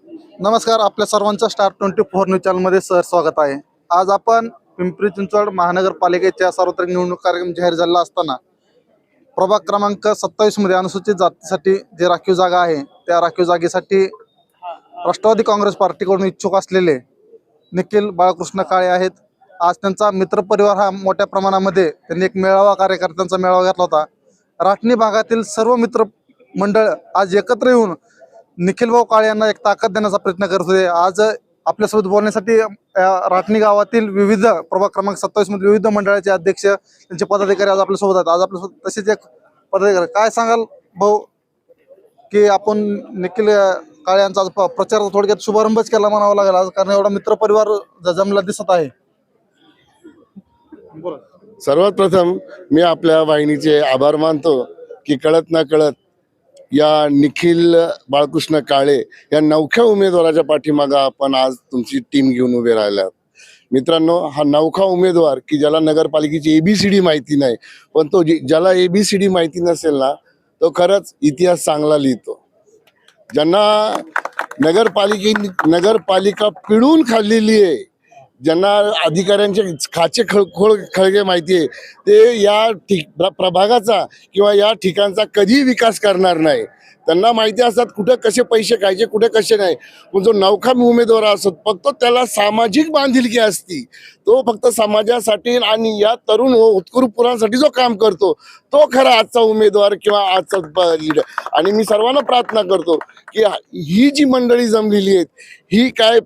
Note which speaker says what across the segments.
Speaker 1: नमस्कार, आपल्या सर्वांचं स्टार 24 न्यूज चॅनलमध्ये सर स्वागत आहे। आज आपण पिंपरी चिंचवड महानगरपालिकेच्या सार्वत्रिक निवडणूक कार्यक्रम जाहीर झाला असताना प्रभाग क्रमांक 27 मध्ये अनुसूचित जातीसाठी जे राखीव जागा आहे त्या राखीव जागेसाठी राष्ट्रवादी काँग्रेस पार्टीकडून इच्छुक असलेले निखिल बाळकृष्ण काळे आहेत। आज त्यांचा मित्रपरिवार हा मोठ्या प्रमाणामध्ये त्यांनी एक मेळावा कार्यकर्त्यांचा मेळावा घेतला होता। राटणी भागातील सर्व मित्र मंडळ आज एकत्र येऊन निखिल भाऊ काळे यांना एक ताकद देण्याचा प्रयत्न करत होते। आज आपल्यासोबत बोलण्यासाठी राटणी गावातील विविध प्रभाग क्रमांक 27 मधील विविध मंडळाचे अध्यक्ष त्यांचे पदाधिकारी आज आपल्यासोबत आहेत। आज आपल्यासोबत तसेच एक पदाधिकारी, काय सांगाल भाऊ की आपण निखिल काळे यांचा आज प्रचार थोडक्यात शुभारंभच केला म्हणावा लागेल आज, कारण एवढा मित्रपरिवार जमला दिसत आहे।
Speaker 2: सर्वात प्रथम मी आपल्या वाहिनीचे आभार मानतो की कळत ना कळत या निखिल बाळकृष्ण काळे या नवख्या उमेदवाराच्या पाठीमागे आपण आज तुमची टीम घेऊन उभे राहिलात। मित्रांनो, हा नवखा उमेदवार की ज्याला नगरपालिकेची ABCD माहिती नाही, पण तो ज्याला ABCD माहिती नसेल ना, तो खरंच इतिहास चांगला लिहितो। ज्यांना नगरपालिका पिळून खाल्लेली आहे, ज्यांना अधिकाऱ्यांचे खाचे खळगे माहिती आहे, ते या प्रभागाचा किंवा या ठिकाणचा कधी विकास करणार नाही। त्यांना माहिती असतात कुठे कसे पैसे खायचे, कुठे कसे नाही। पण जो नवखा उमेदवार असतो फक्त त्याला सामाजिक बांधिलकी असती, तो फक्त समाजासाठी आणि या तरुण उत्कृष्ट पुरांसाठी जो काम करतो तो खरा आजचा उमेदवार किंवा आजचा लीडर। आणि मी सर्वांना प्रार्थना करतो की ही जी मंडळी जमलेली आहेत ही काय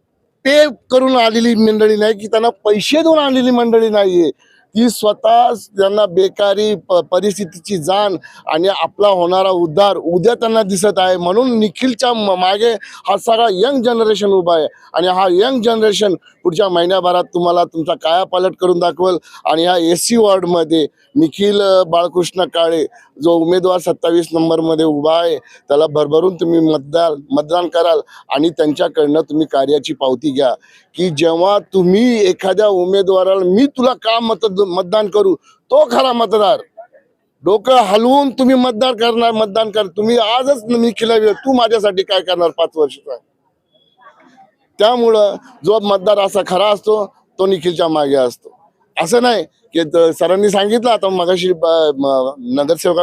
Speaker 2: पे करून आलेली मंडळी नाही, की त्यांना पैसे देऊन आलेली मंडळी नाहीये। ती स्वतः त्यांना बेकारी परिस्थितीची जाण आणि आपला होणारा उद्धार उद्या त्यांना दिसत आहे। म्हणून निखिलच्या मागे हा सगळा यंग जनरेशन उभा आहे आणि हा यंग जनरेशन पुढच्या महिन्याभरात तुम्हाला तुमचा कायापालट करून दाखवेल। आणि ह्या SC वॉर्डमध्ये निखिल बाळकृष्ण काळे जो उमेदवार 27 नंबरमध्ये उभा आहे त्याला भरभरून तुम्ही मतदान कराल आणि त्यांच्याकडनं तुम्ही कार्याची पावती घ्या की जेव्हा तुम्ही एखाद्या उमेदवाराला मी तुला का मतदान करू, तो खरा मतदार। डोकं हलवून तुम्ही मतदान कर। तुम्ही आजच निखिला तू माझ्यासाठी काय करणार 5 वर्षाचा। त्यामुळं जो मतदार असा खरा असतो तो निखिलच्या मागे असतो। असं नाही की सरांनी सांगितलं, आता मगाशी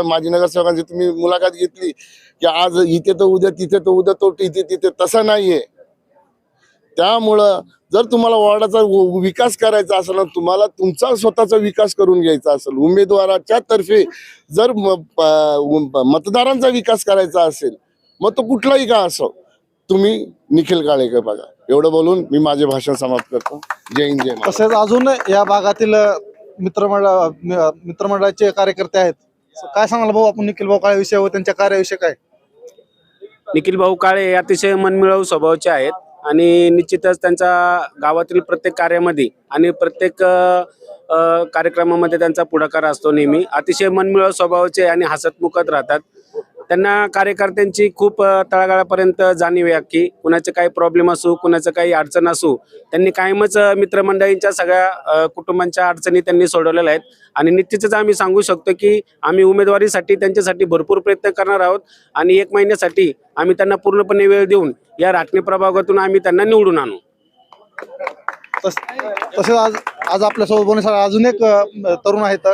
Speaker 2: माजी नगरसेवकांची तुम्ही मुलाखत घेतली की आज इथे तर उद्या तिथे तर उद्या तो तिथे, तसं नाहीये। त्यामुळं जर तुम्हाला वॉर्डाचा विकास करायचा असेल ना, तुम्हाला तुमचा स्वतःचा विकास करून घ्यायचा असेल, उमेदवाराच्या तर्फे जर मतदारांचा विकास करायचा असेल, मग तो कुठलाही का असो, तुम्ही निखिल काळेकर बघा। एवढं बोलून मी माझे भाषण समाप्त करतो। जय हिंद, जय महाराष्ट्र।
Speaker 1: तसेच अजून या भागातील मित्रमंडळाचे कार्यकर्ते आहेत, काय सांगाल भाऊ आपण निखिल भाऊ काळे विषय व त्यांच्या कार्याविषयी काय?
Speaker 3: निखिल भाऊ काळे अतिशय मनमिळावू स्वभावाचे आहेत आणि निश्चितच त्यांचा गावातील प्रत्येक कार्यामध्ये आणि प्रत्येक कार्यक्रमामध्ये त्यांचा पुढाकार असतो। नेहमी अतिशय मनमिळावू स्वभावाचे आणि हसतमुखत राहतात। त्यांना कार्यकर्त्यांची खूप तळागाळापर्यंत जाणीव आहे की कुणाचे काही प्रॉब्लेम असू, कुणाचं काही अडचण असू, त्यांनी कायमच मित्रमंडळींच्या सगळ्या कुटुंबांच्या अडचणी त्यांनी सोडवलेल्या आहेत। आणि निश्चितच आम्ही सांगू शकतो की आम्ही उमेदवारीसाठी त्यांच्यासाठी भरपूर प्रयत्न करणार आहोत आणि 1 महिन्यासाठी आम्ही त्यांना पूर्णपणे वेळ देऊन या राटणी प्रभागातून आम्ही त्यांना निवडून आणू।
Speaker 1: तसेच आज आपल्यासोबत बोलण्यासाठी अजून एक तरुण आहेत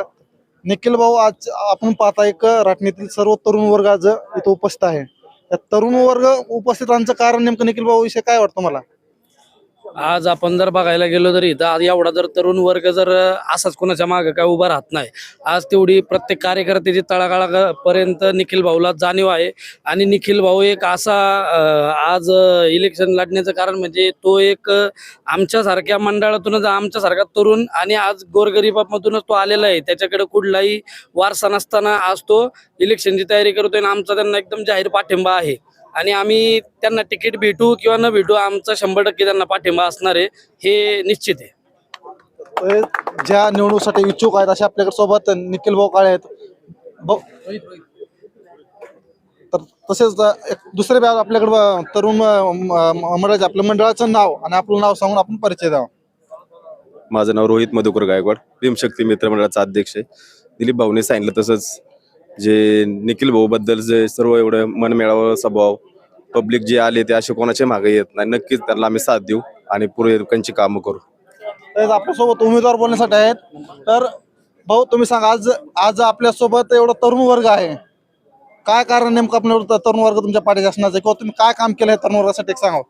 Speaker 1: निखिल भाऊ। आज आपण पाहता एक राटणीतील सर्व तरुण वर्ग आज इथे उपस्थित आहे। त्या तरुण वर्ग उपस्थितांचं कारण नेमकं निखिल भाऊ विषय काय वाटतं मला?
Speaker 4: आज आपण जर बघायला गेलो तरी एवढा जर तरुण वर्ग जर असाच कोणाच्या मागे काय उभा राहत नाही, आज तेवढी प्रत्येक कार्यकर्त्याची तळागाळापर्यंत निखिल भाऊला जाणीव आहे। आणि निखिल भाऊ एक असा आज इलेक्शन लढण्याचं कारण म्हणजे तो एक आमच्यासारख्या मंडळातूनच आमच्यासारखा तरुण आणि आज गोरगरिबामधूनच तो आलेला आहे। त्याच्याकडे कुठलाही वारसा नसताना आज तो इलेक्शनची तयारी करतोय आणि आमचा त्यांना एकदम जाहीर पाठिंबा आहे। आणि आम्ही त्यांना तिकीट भेटू किंवा न भेटू आमचा 100% त्यांना पाठिंबा असणार आहे, हे निश्चित आहे।
Speaker 1: ज्या निवडणुकीसाठी इच्छुक आहेत अशा आपल्याकडे सोबत निखिल भाऊ काळे आहेत। तर तसेच एक दुसरे आपल्याकडे तरुण मंडळाचे आपल्या मंडळाचं नाव आणि आपलं नाव सांगून आपण परिचय द्यावा।
Speaker 5: माझं नाव रोहित मधुकर गायकवाड, भीमशक्ती मित्रमंडळाचा अध्यक्ष आहे। दिलीप भाऊने सांगितलं तसंच जे निखिल भाऊ बद्दल जे सर्व एवढं मनमिळावं स्वभाव, पब्लिक जे आले ते असे कोणाच्या मागे येत नाही. नक्कीच त्यांना आम्ही साथ देऊ आणि पूर्वकांची कामं करू.
Speaker 1: तर आपल्यासोबत उमेदवार बोलण्यासाठी आहेत. तर भाऊ तुम्ही सांगा, आज आज आपल्यासोबत एवढा तरुण वर्ग आहे, काय कारण नेमकं आपल्या तरुण वर्ग तुमच्या पाठीशी असण्याचं, किंवा तुम्ही काय काम केलं आहे तरुण वर्गासाठी एक सांगा.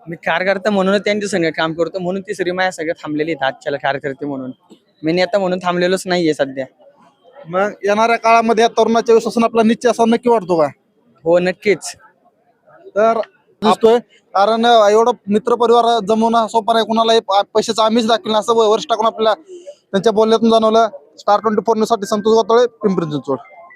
Speaker 6: मी कार्यकर्ता म्हणून त्यांच्या संग काम करतो, म्हणून ती श्री माझ्या सगळं थांबलेली आहेत आजच्याला कार्यकर्ते म्हणून. मी नेता म्हणून थांबलेलोच नाहीये सध्या.
Speaker 1: मग येणाऱ्या काळामध्ये या तरुणाच्या विश्वासानं आपला निश्चय असा नक्की वाटतो का?
Speaker 6: हो नक्कीच.
Speaker 1: तर दिसतोय, कारण एवढं मित्र परिवार जमवणं सोपं नाही, कुणालाही पैशाचं आम्हीच दाखवलं असं वरिष्ठ टाकून आपल्याला त्यांच्या बोलण्यातून जाणवलं. स्टार 24 न्यूज साठी संतोष गोतोळे, पिंपरी चिंचवड.